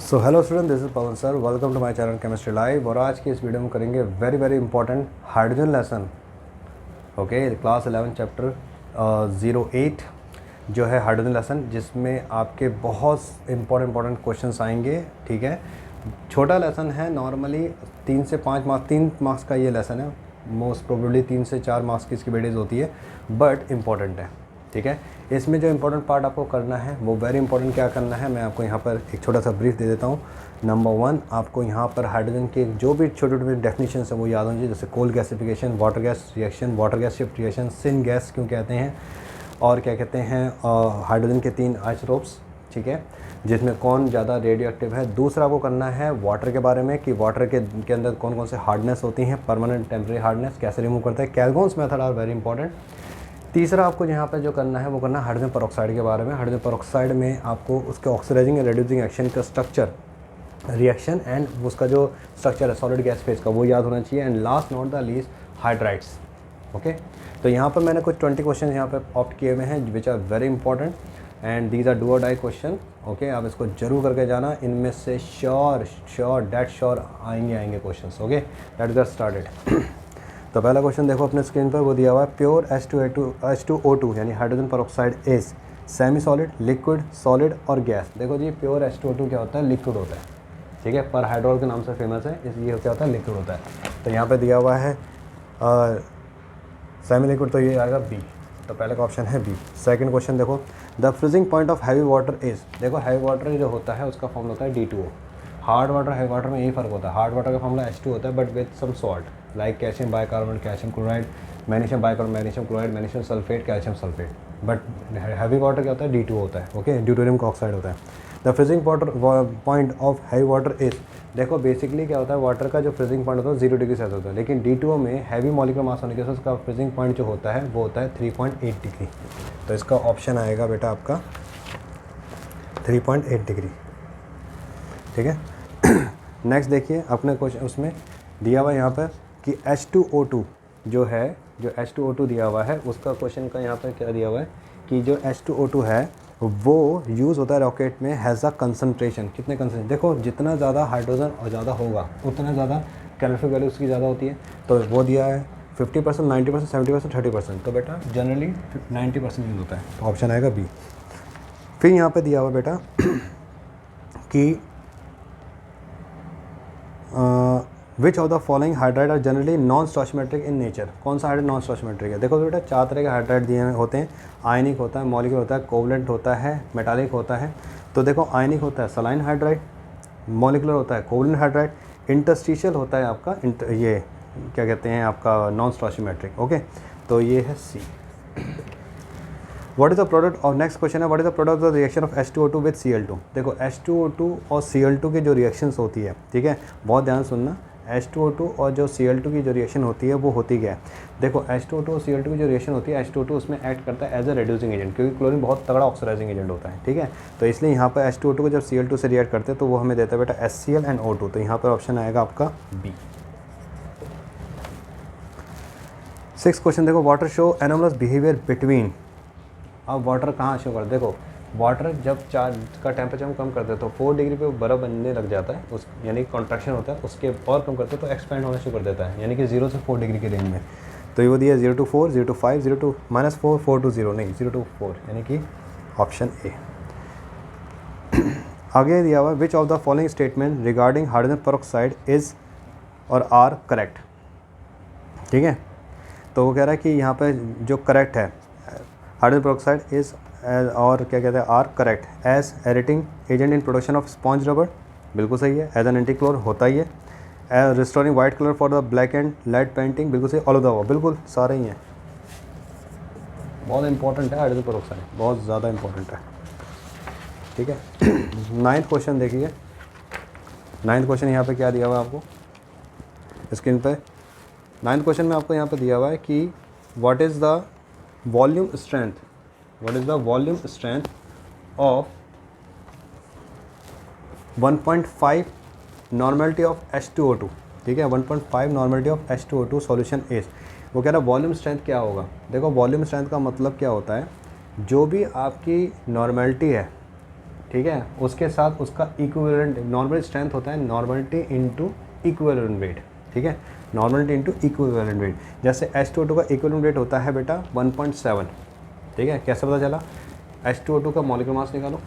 So hello student, this is Pawan sir. Welcome to my channel chemistry live. और आज की इस वीडियो में करेंगे very very important hydrogen lesson. Okay, class 11 chapter 08 जो है हाइड्रोजन लेसन, जिसमें आपके बहुत इंपॉर्टेंट क्वेश्चंस आएंगे। ठीक है, छोटा लेसन है, नॉर्मली 3 से 5 मार्क्स, 3 मार्क्स का ये लेसन है। मोस्ट प्रोबेबली 3 से 4 मार्क्स की इसकी वेटेज होती है, बट इम्पॉर्टेंट है। ठीक है, इसमें जो इम्पोर्टेंट पार्ट आपको करना है वो वेरी इंपॉर्टेंट क्या करना है, मैं आपको यहाँ पर एक छोटा सा ब्रीफ दे देता हूँ। नंबर 1, आपको यहाँ पर हाइड्रोजन के जो भी छोटे छोटे डेफिनेशन है वो याद होंगे, जैसे coal gasification, water gas reaction, water gas shift reaction, syn gas क्यों कहते हैं, और क्या कहते हैं हाइड्रोजन के 3 आइसोटोप्स। ठीक है, जिसमें कौन ज़्यादा रेडियो एक्टिव है। दूसरा आपको करना है वाटर के बारे में कि वाटर के अंदर कौन कौन से हार्डनेस होती हैं, परमानेंट टेम्परेरी हार्डनेस कैसे रिमूव करते हैं, कैल्गोन्स मेथड आर वेरी इंपॉर्टेंट। तीसरा आपको यहाँ पर जो करना है वो करना है हाइड्रोजन पेरोक्साइड के बारे में। हाइड्रोजन पेरोक्साइड में आपको उसके ऑक्सीडाइजिंग एंड रिड्यूसिंग एक्शन का स्ट्रक्चर, रिएक्शन एंड उसका जो स्ट्रक्चर है सॉलिड गैस फेज का, वो याद होना चाहिए। And last not the least, hydrides. Okay, तो यहाँ पर मैंने कुछ 20 क्वेश्चन यहाँ पर ऑप्ट किए हुए हैं which are very important and these are do or die question. Okay, आप इसको जरूर करके जाना, इनमें से श्योर डेट श्योर आएंगे question. Okay, let's get started. तो पहला क्वेश्चन देखो अपने स्क्रीन पर, वो दिया हुआ है प्योर H2O2 यानी hydrogen peroxide is semi solid, liquid, solid और गैस। देखो जी, प्योर H2O2 क्या होता है, लिक्विड होता है। ठीक है, पर हाइड्रोल के नाम से फेमस है, इसलिए क्या होता है, लिक्विड होता है। तो यहाँ पे दिया हुआ है सेमी लिक्विड, तो ये आएगा बी। तो पहले का ऑप्शन है बी। सेकंड क्वेश्चन देखो, the freezing point of heavy water is. देखो हैवी वाटर जो होता है उसका फॉर्मूला होता है D2O। Hard water heavy water में यही फ़र्क होता है, हार्ड वाटर का फॉर्मूला H2 होता है but with some salt like calcium bicarbonate, calcium chloride, magnesium bicarbonate, magnesium chloride, magnesium sulphate, calcium sulphate. But heavy water क्या होता है, D2O होता है। ओके, ड्यूटेरियम का ऑक्साइड होता है। The freezing point of heavy water is. देखो basically क्या होता है, वाटर का जो फ्रीजिंग पॉइंट होता है 0 डिग्री सेल्सियस होता है, लेकिन D2O में हैवी मॉलिक्यूलर मास होने के साथ उसका फ्रीजिंग पॉइंट जो होता है वो होता है 3.8 डिग्री। तो इसका ऑप्शन आएगा बेटा आपका 3.8 डिग्री। ठीक है, नेक्स्ट देखिए अपने क्वेश्चन, उसमें दिया हुआ यहाँ पर कि H2O2 जो है, जो H2O2 दिया हुआ है उसका क्वेश्चन का यहाँ पर क्या दिया हुआ है कि जो H2O2 है वो यूज़ होता है रॉकेट में, हैज़ अ कंसनट्रेशन। कितने कंसनट्रेशन, देखो जितना ज़्यादा हाइड्रोजन और ज़्यादा होगा उतना ज़्यादा कैलोरीफिक वैल्यू उसकी ज़्यादा होती है। तो वो दिया है 50%, 90%, 70%, 30%। तो बेटा जनरली 90% यूज़ होता है, तो ऑप्शन आएगा बी। फिर यहाँ पर दिया हुआ बेटा कि which of the following hydride are generally non stoichiometric in nature. कौन सा हाइड्राइड नॉन स्टॉचियोमेट्रिक है। देखो बेटा 4 तरह के हाइड्राइड दिए होते हैं, आयनिक होता है, मॉलिक्यूलर होता है, कोवलेंट होता है, मेटालिक होता है। तो देखो आयनिक होता है सलाइन हाइड्राइड, मॉलिक्यूलर होता है कोवलेंट हाइड्राइड, इंटरस्टिशियल होता है आपका ये क्या कहते हैं आपका नॉन स्टॉचियोमेट्रिक। ओके, तो ये है C. What is the product of, next question है, what is the product of the reaction of H2O2 with Cl2। देखो H2O2 और Cl2 की जो रिएक्शंस होती है, ठीक है, बहुत ध्यान सुनना, H2O2 और जो Cl2 की जो रिएक्शन होती है वो होती क्या है। देखो H2O2 और Cl2 की जो रिएक्शन होती है, H2O2 उसमें एक्ट करता है एज अ रिड्यूसिंग एजेंट, क्योंकि क्लोरीन बहुत तगड़ा ऑक्सीडाइजिंग एजेंट होता है। ठीक है, तो इसलिए यहाँ पर H2O2 को जब Cl2 से रिएक्ट करते हैं तो वो हमें देता है बेटा HCl एंड O2। तो यहाँ पर ऑप्शन आएगा आपका बी। 6 क्वेश्चन देखो, water show anomalous behaviour between. अब वाटर कहाँ शो कर, देखो वाटर जब चार्ज का टेम्परेचर हम कम करते हैं तो 4 डिग्री पे बर्फ़ बनने लग जाता है, उस यानी कॉन्ट्रैक्शन होता है, उसके और कम करते हैं तो एक्सपेंड होना शुरू कर देता है, यानी कि 0 से 4 डिग्री के रेंज में। तो ये वो दिया 0 to 4, 0 to 5, 0 to -4, 4 to 0, नहीं 0 to 4, यानी कि ऑप्शन ए। आगे दिया हुआ विच of the following statement regarding hydrogen peroxide is और आर करेक्ट। ठीक है, तो वो कह रहा है कि यहाँ पर जो करेक्ट है, हाइड्रोजन पेरोक्साइड इज़ और क्या कहते हैं are correct as aerating agent in production of sponge rubber, बिल्कुल सही है। एज एन एंटीक्लोर होता ही है। As restoring white colour for the black and light painting, बिल्कुल सही। ऑल ऑफ द अबव, बिल्कुल सारे ही हैं। बहुत इंपॉर्टेंट है हाइड्रोजन पेरोक्साइड, बहुत ज़्यादा इंपॉर्टेंट है। ठीक है, 9th क्वेश्चन देखिए। 9th क्वेश्चन यहाँ पे क्या दिया हुआ है आपको स्क्रीन पे। 9th क्वेश्चन में आपको यहाँ पे दिया हुआ है कि what is the volume strength, what is the volume strength of 1.5 normality of H2O2। ठीक है, 1.5 normality of H2O2 solution is। वो कह रहा है वॉल्यूम स्ट्रेंथ क्या होगा। देखो वॉल्यूम स्ट्रेंथ का मतलब क्या होता है, जो भी आपकी नॉर्मेलिटी है, ठीक है, उसके साथ उसका इक्विवेलेंट नॉर्मल स्ट्रेंथ होता है नॉर्मलिटी इंटू इक्विवेलेंट वेट, ठीक है, नॉर्मलिटी इंटू इक्विवेलेंट वेट। जैसे H2O2 का इक्विवेलेंट वेट होता है बेटा 1.7, ठीक है, कैसे पता चला, H2O2 का मॉलिक्यूलर मास निकालो,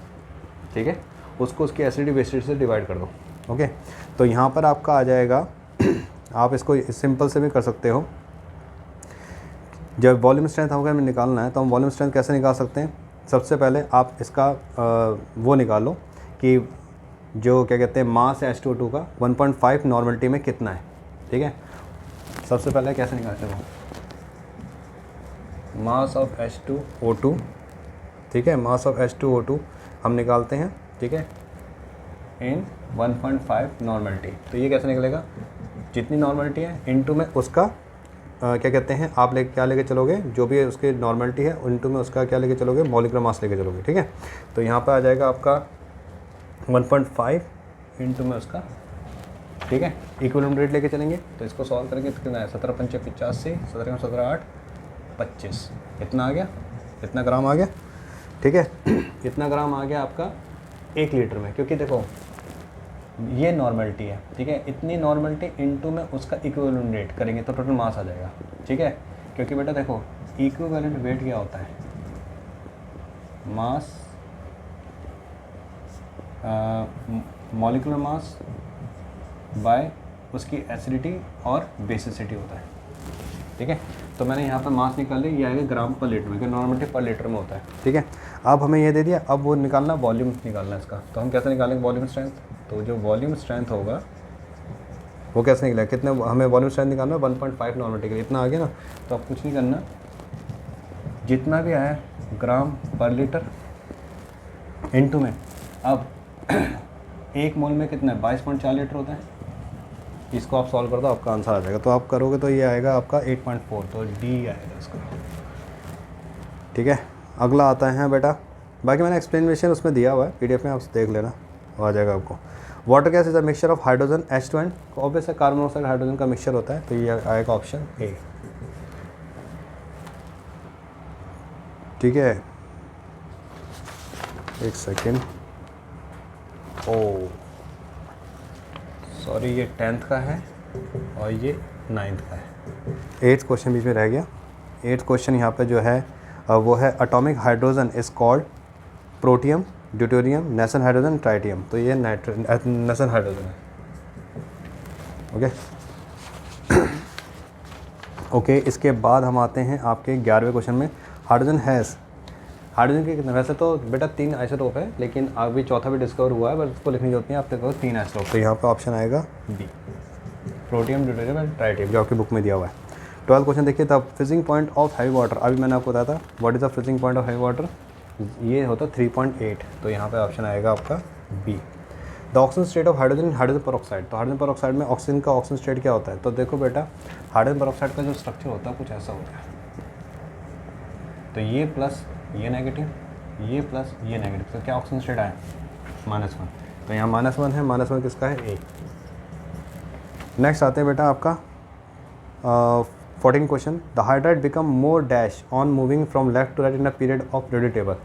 ठीक है, उसको उसकी एसिडिटी बेसिडिटी से डिवाइड कर दो, ओके। तो यहाँ पर आपका आ जाएगा आप इसको सिंपल से भी कर सकते हो, जब वॉल्यूम स्ट्रेंथ हमें निकालना है तो हम वॉल्यूम स्ट्रेंथ कैसे निकाल सकते हैं, सबसे पहले आप इसका वो निकालो कि जो क्या कहते हैं मास है H2O2 का 1.5 नॉर्मलिटी में कितना है, ठीक है। सबसे पहले कैसे निकालते हैं, मास ऑफ H2O2, ठीक है, मास ऑफ H2O2 हम निकालते हैं, ठीक है, इन 1.5 नॉर्मलिटी। तो ये कैसे निकलेगा, जितनी नॉर्मलिटी है इनटू में उसका क्या कहते हैं, आप क्या लेके चलोगे, जो भी उसकी नॉर्मलिटी है इनटू में उसका क्या लेके चलोगे, मॉलिक्यूलर मास लेके चलोगे, ठीक है। तो यहाँ पर आ जाएगा आपका 1.5 इनटू में उसका, ठीक है, इक्विवेलेंट रेट लेके चलेंगे। तो इसको सॉल्व करेंगे तो कितना है, 17 × 5 = 85, 17 × 17 = 8, 25, इतना आ गया, इतना ग्राम आ गया, ठीक है। इतना ग्राम आ गया आपका 1 लीटर में, क्योंकि देखो ये नॉर्मलिटी है, ठीक है, इतनी नॉर्मलिटी इनटू में उसका इक्विवेलेंट रेट करेंगे तो टोटल मास आ जाएगा, ठीक है। क्योंकि बेटा देखो इक्विवेलेंट वेट क्या होता है, मास मॉलिक्यूलर मास बाय उसकी एसिडिटी और बेसिसिटी होता है, ठीक है। तो मैंने यहाँ पर मास निकाल लिया, ये आएगा ग्राम पर लीटर में, क्योंकि नॉर्मलिटी पर लीटर में होता है, ठीक है। अब हमें ये दे दिया, अब वो निकालना वॉल्यूम निकालना है इसका। तो हम कैसे निकालेंगे वॉल्यूम स्ट्रेंथ, तो जो वॉल्यूम स्ट्रेंथ होगा वो कैसे निकलेगा, कितने हमें वॉल्यूम स्ट्रेंथ निकालना है 1.5 नॉर्मलिटी के लिए, इतना आ गया ना। तो अब कुछ नहीं करना, जितना भी आया ग्राम पर लीटर इनटू में, अब 1 मोल में कितना है 22.4 लीटर होता है, इसको आप सॉल्व कर दो आपका आंसर आ जाएगा। तो आप करोगे तो ये आएगा आपका 8.4, तो डी आएगा इसका, ठीक है। अगला आता है बेटा, बाकी मैंने एक्सप्लेनेशन उसमें दिया हुआ है PDF में, आप देख लेना, आ जाएगा आपको। Water gas is a mixture of hydrogen H2 and obvious है कार्बन मोनोऑक्साइड हाइड्रोजन का मिक्सचर होता है, तो ये आएगा ऑप्शन ए, ठीक है। एक सेकेंड, ओ सॉरी, ये 10th का है और ये 9th का है, 8th क्वेश्चन बीच में रह गया। 8th क्वेश्चन यहाँ पे जो है वो है atomic hydrogen is called protium, deuterium, nation hydrogen, tritium. तो ये नेशन हाइड्रोजन है, ओके। ओके, इसके बाद हम आते हैं आपके 11वें क्वेश्चन में। हाइड्रोजन हैज़, हाइड्रोजन के कितने, वैसे तो बेटा 3 आइसोटोप है, लेकिन अभी चौथा भी डिस्कवर हुआ है, बस उसको लिखनी होती है, आप देखो 3 आइसोटोप। तो यहाँ पे ऑप्शन आएगा B, protium, deuterium and tritium, जो आपकी बुक में दिया हुआ है। 12 क्वेश्चन देखिए, the freezing point of heavy water, अभी मैंने आपको बताया था what is the freezing point of heavy water, ये होता 3.8, तो यहाँ पे ऑप्शन आएगा आपका B. The oxygen state of hydrogen, hydrogen peroxide, तो हाइड्रोजन पेरोक्साइड में ऑक्सीजन का ऑक्सीजन स्टेट क्या होता है, तो देखो बेटा हाइड्रोजन पेरोक्साइड का जो स्ट्रक्चर होता है कुछ ऐसा होता है, तो ये प्लस ये नेगेटिव, ये प्लस ये नेगेटिव, तो क्या ऑक्सीजन स्टेट आया -1, तो यहाँ -1 है, -1 किसका है, ए। नेक्स्ट आते हैं बेटा आपका 14 question, the hydride become more dash on moving from left to right in a period of periodic table.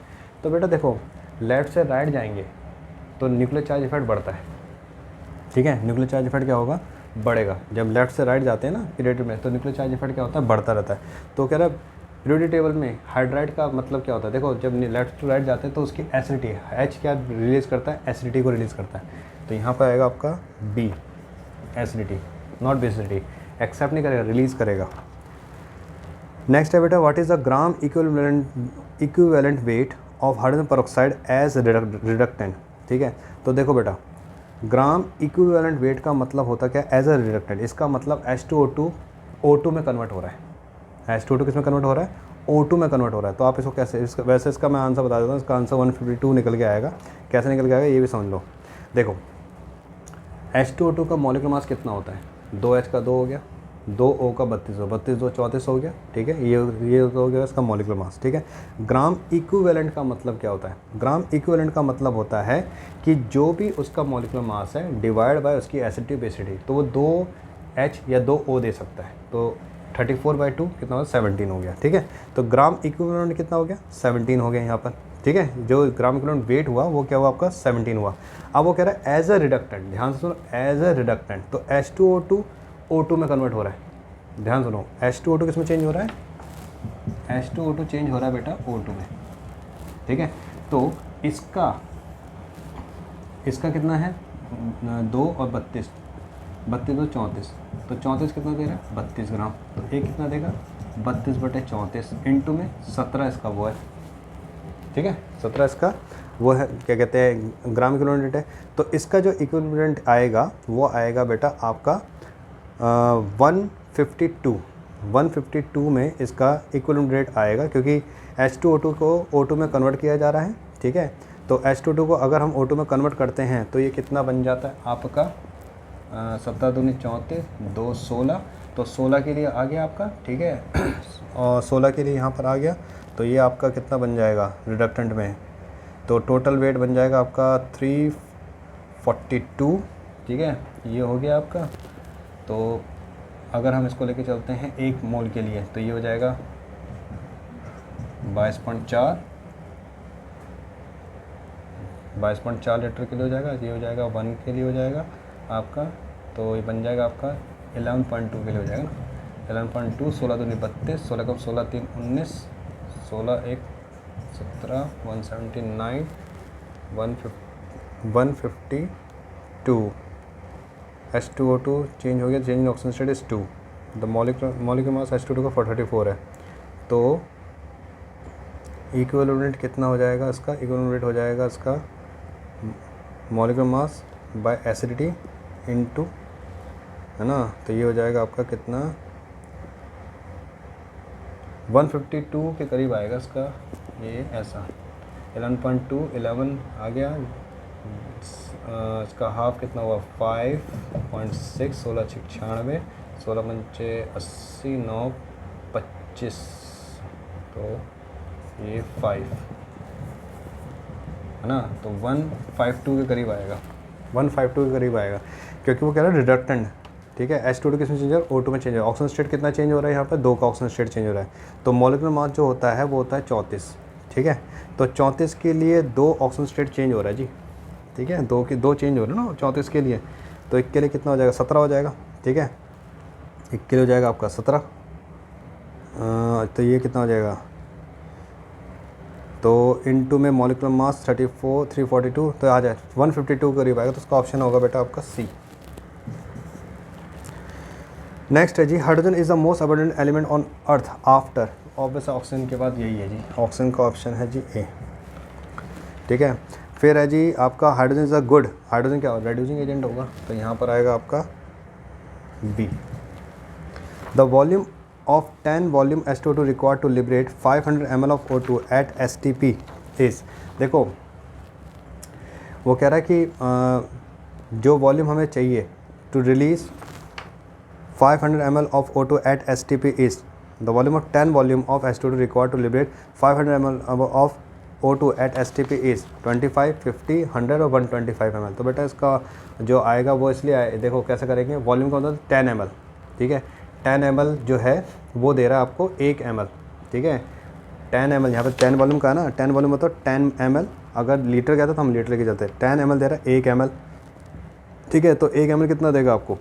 तो बेटा देखो लेफ्ट से राइट जाएंगे तो न्यूक्लियर चार्ज इफेक्ट बढ़ता है, ठीक है, न्यूक्लियर चार्ज इफेक्ट क्या होगा, बढ़ेगा। जब लेफ्ट से राइट जाते हैं ना पीरियड में, तो न्यूक्लियर चार्ज इफेक्ट क्या होता है, बढ़ता रहता है। तो कह रहा है पीरियोडिक टेबल में हाइड्राइड का मतलब क्या होता है, देखो जब लेफ्ट टू राइट जाते हैं तो उसकी एसिडिटी, H क्या रिलीज़ करता है, एसिडिटी को रिलीज़ करता है, तो यहाँ पर आएगा आपका B, acidity, not basicity, accept नहीं करेगा, रिलीज़ करेगा। नेक्स्ट है बेटा, what is the gram equivalent weight of hydrogen peroxide as reductant, ठीक है। तो देखो बेटा ग्राम इक्विवेलेंट वेट का मतलब होता क्या, एज अ रिडक्टेंट, इसका मतलब H2O2 O2 में कन्वर्ट हो रहा है, H2O2 किस में कन्वर्ट हो रहा है, O2 में कन्वर्ट हो रहा है। तो आप इसको कैसे, वैसे इसका मैं आंसर बता देता हूँ, इसका आंसर 152 निकल के आएगा। कैसे निकल के आएगा ये भी समझ लो। देखो H2O2 का मॉलिक्यूलर मास कितना होता है, 2H का 2 हो गया, 2O का 32 हो, 32 2 34 हो गया, ठीक है, ये हो गया इसका मॉलिक्यूलर मास, ठीक है। ग्राम इक्विवेलेंट का मतलब क्या होता है, ग्राम इक्विवेलेंट का मतलब होता है कि जो भी उसका मॉलिक्यूलर मास है डिवाइड बाय उसकी एसिडिटी बेसिडिटी, तो वो 2H या 2O दे सकता है। तो 34/2 कितना होगा, 17 हो गया, ठीक है। तो ग्राम इक्विवेलेंट कितना हो गया, 17 हो गया यहाँ पर, ठीक है, जो ग्राम इक्विवेलेंट वेट हुआ वो क्या हुआ आपका 17 हुआ। अब वो कह रहा है एज अ रिडक्टेंट, ध्यान से सुनो, एज अ रिडक्टेंट, तो H2O2 O2 में कन्वर्ट हो रहा है। ध्यान सुनो, H2O2 किस में चेंज हो रहा है? H2O2 चेंज हो रहा है बेटा O2 में, ठीक है। तो इसका कितना है 2 और 32, 32 तो 34, तो 34 कितना दे रहा है 32 ग्राम, तो एक कितना देगा 32/34 इंटू में 17 इसका वो है, ठीक है, 17 इसका वो है, क्या कहते हैं ग्राम इक्विवेलेंट है। तो इसका जो इक्विवेलेंट आएगा वो आएगा बेटा आपका 152 में इसका इक्विवेलेंट रेट आएगा, क्योंकि H2O2 को O2 में कन्वर्ट किया जा रहा है, ठीक है। तो H2O2 को अगर हम O2 में कन्वर्ट करते हैं तो ये कितना बन जाता है आपका 17 दूनी 34, 2 16, तो 16 के लिए आ गया आपका, ठीक है और 16 के लिए यहाँ पर आ गया, तो ये आपका कितना बन जाएगा रिडक्टेंट में, तो टोटल वेट बन जाएगा आपका 342, ठीक है, ये हो गया आपका। तो अगर हम इसको लेके चलते हैं 1 मोल के लिए तो ये हो जाएगा 22.4 लीटर के लिए हो जाएगा, ये हो जाएगा 1 के लिए हो जाएगा आपका, तो ये बन जाएगा आपका 11.2 के लिए हो जाएगा ना, 11.2, 16 दूनी 32, 16 कम 16 3 19, 16 1 17, 179, 152, H2O2 चेंज हो गया, change in oxygen state is 2, the molecular mass H2O2 का 434 है, तो इक्विवेलेंट कितना हो जाएगा इसका, इक्विवेलेंट हो जाएगा इसका molecular mass by acidity into, है ना, तो ये हो जाएगा आपका कितना 152 के करीब आएगा इसका, ये ऐसा 11.2 11 आ गया, इसका हाफ कितना हुआ 5.6, 16 6 96, 16 पंचे 80, 9 25, तो ये 5 है ना, तो 152 के करीब आएगा, 152 के करीब आएगा, क्योंकि वो कह रहा है रिडक्टेंट, ठीक है। H2O2 किस में चेंज हो रहा है O2 में चेंज हो रहा है। ऑक्सीजन स्टेट कितना चेंज हो रहा है यहाँ पर 2 का ऑक्सीजन स्टेट चेंज हो रहा है, तो मॉलिक्यूलर मास जो होता है वो होता है 34, ठीक है। तो 34 के लिए 2 ऑक्सीजन स्टेट चेंज हो रहा है जी, ठीक है, 2 चेंज हो रहे हैं ना 34 के लिए, तो 1 के लिए कितना हो जाएगा 17 हो जाएगा, ठीक है, 1 के लिए हो जाएगा आपका 17, तो ये कितना हो जाएगा, तो इनटू में मॉलिक्यूलर मास 342, तो आ जाए 152 करीब आएगा, तो उसका ऑप्शन होगा बेटा आपका सी। नेक्स्ट है जी, hydrogen is the most abundant element on earth after, obvious oxygen के बाद यही है जी, ऑक्सीजन का ऑप्शन है जी ए, ठीक है। फिर है जी आपका hydrogen is a good, hydrogen क्या होगा रेड्यूसिंग एजेंट होगा, तो यहाँ पर आएगा आपका B. The volume of 10 volume H2O2 required to liberate 500 ml of O2 at STP is, देखो वो कह रहा है कि जो वॉल्यूम हमें चाहिए to release 500 ml of O2 at STP is, the volume of 10 volume of H2O2 required to liberate 500 ml of O2 at STP is 25, 50, 100 और 125 ml। तो बेटा इसका जो आएगा वो इसलिए देखो कैसे करेंगे, वॉल्यूम का मतलब 10 ml, ठीक है, 10 ml जो है वो दे रहा है आपको 1 ml, ठीक है, 10 ml यहाँ पर 10 वॉल्यूम का है ना, 10 वॉल्यूम मतलब 10 ml, अगर लीटर कहता तो हम लीटर लेके चलते हैं, 10 ml दे रहा है 1 ml, ठीक है, तो 1 ml कितना देगा आपको,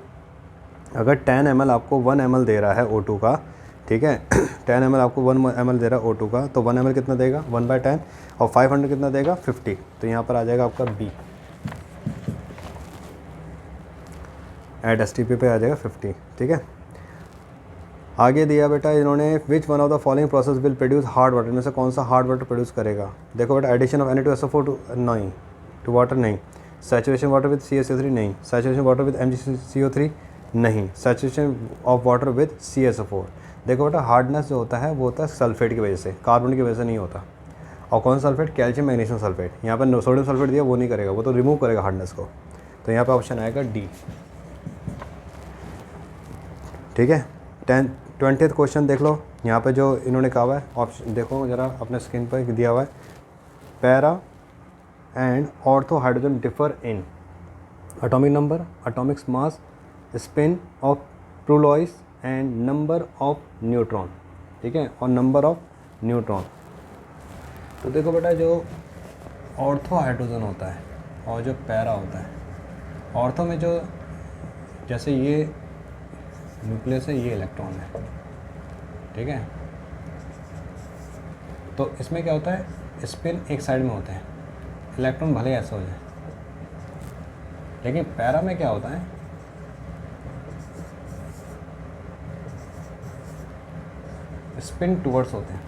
अगर 10 ml आपको 1 ml दे रहा है O2 का, ठीक है 10 ml आपको 1 ml दे रहा है O2 का, तो 1 ml कितना देगा 1/10, और 500 कितना देगा 50, तो यहाँ पर आ जाएगा आपका बी, एट STP पे आ जाएगा 50, ठीक है। आगे दिया बेटा इन्होंने which one of the following process will produce hard water, में से कौन सा हार्ड वाटर प्रोड्यूस करेगा, देखो बेटा एडिशन ऑफ Na2SO4 टू नहीं, टू वाटर नहीं, सैचुरेशन वाटर विद CaSO3 नहीं, सैचुरेशन वाटर विद MgCO3 नहीं, saturation of water with CaSO4। देखो बेटा हार्डनेस जो होता है वो होता है सल्फेट की वजह से, कार्बन की वजह से नहीं होता, और कौन सा सल्फेट, कैल्शियम मैग्नीशियम सल्फेट, यहाँ पर सोडियम सल्फेट दिया वो नहीं करेगा, वो तो रिमूव करेगा हार्डनेस को, तो यहाँ पर ऑप्शन आएगा डी, ठीक है। 20th क्वेश्चन देख लो, यहाँ पे जो इन्होंने कहा हुआ है ऑप्शन देखो जरा अपने स्क्रीन पर दिया हुआ है, para and ortho hydrogen differ in atomic number, atomic mass, spin of protons and number of neutron, ठीक है, और नंबर ऑफ न्यूट्रॉन। तो देखो बेटा, जो ऑर्थो हाइड्रोजन होता है और जो पैरा होता है, ऑर्थो में जो जैसे ये न्यूक्लियस है, ये इलेक्ट्रॉन है, ठीक है। तो इसमें क्या होता है, स्पिन एक साइड में होते हैं, इलेक्ट्रॉन भले ऐसा हो जाए, लेकिन पैरा में क्या होता है, स्पिन टूवर्ड्स होते हैं,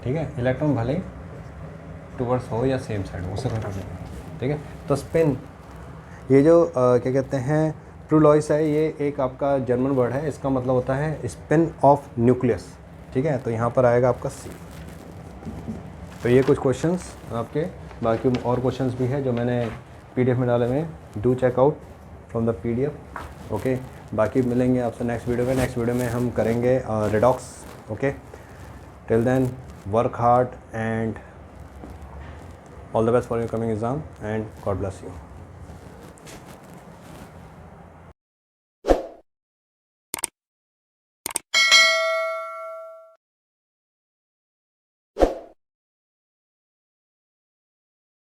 ठीक है। इलेक्ट्रॉन भले टूवर्ड्स हो या सेम साइड हो, उससे कोई फर्क नहीं पड़ता, ठीक है। तो स्पिन, ये जो क्या कहते हैं, ट्रूलॉइस है, ये एक आपका जर्मन वर्ड है, इसका मतलब होता है स्पिन ऑफ न्यूक्लियस, ठीक है। तो यहाँ पर आएगा आपका सी। तो ये कुछ क्वेश्चंस आपके, बाकी और क्वेश्चंस भी है जो मैंने पीडीएफ में डाले हुए हैं, do check out from the PDF, okay. बाकी मिलेंगे आपसे नेक्स्ट वीडियो में। नेक्स्ट वीडियो में हम करेंगे redox, okay. Till then work hard and all the best for your coming exam and God bless you.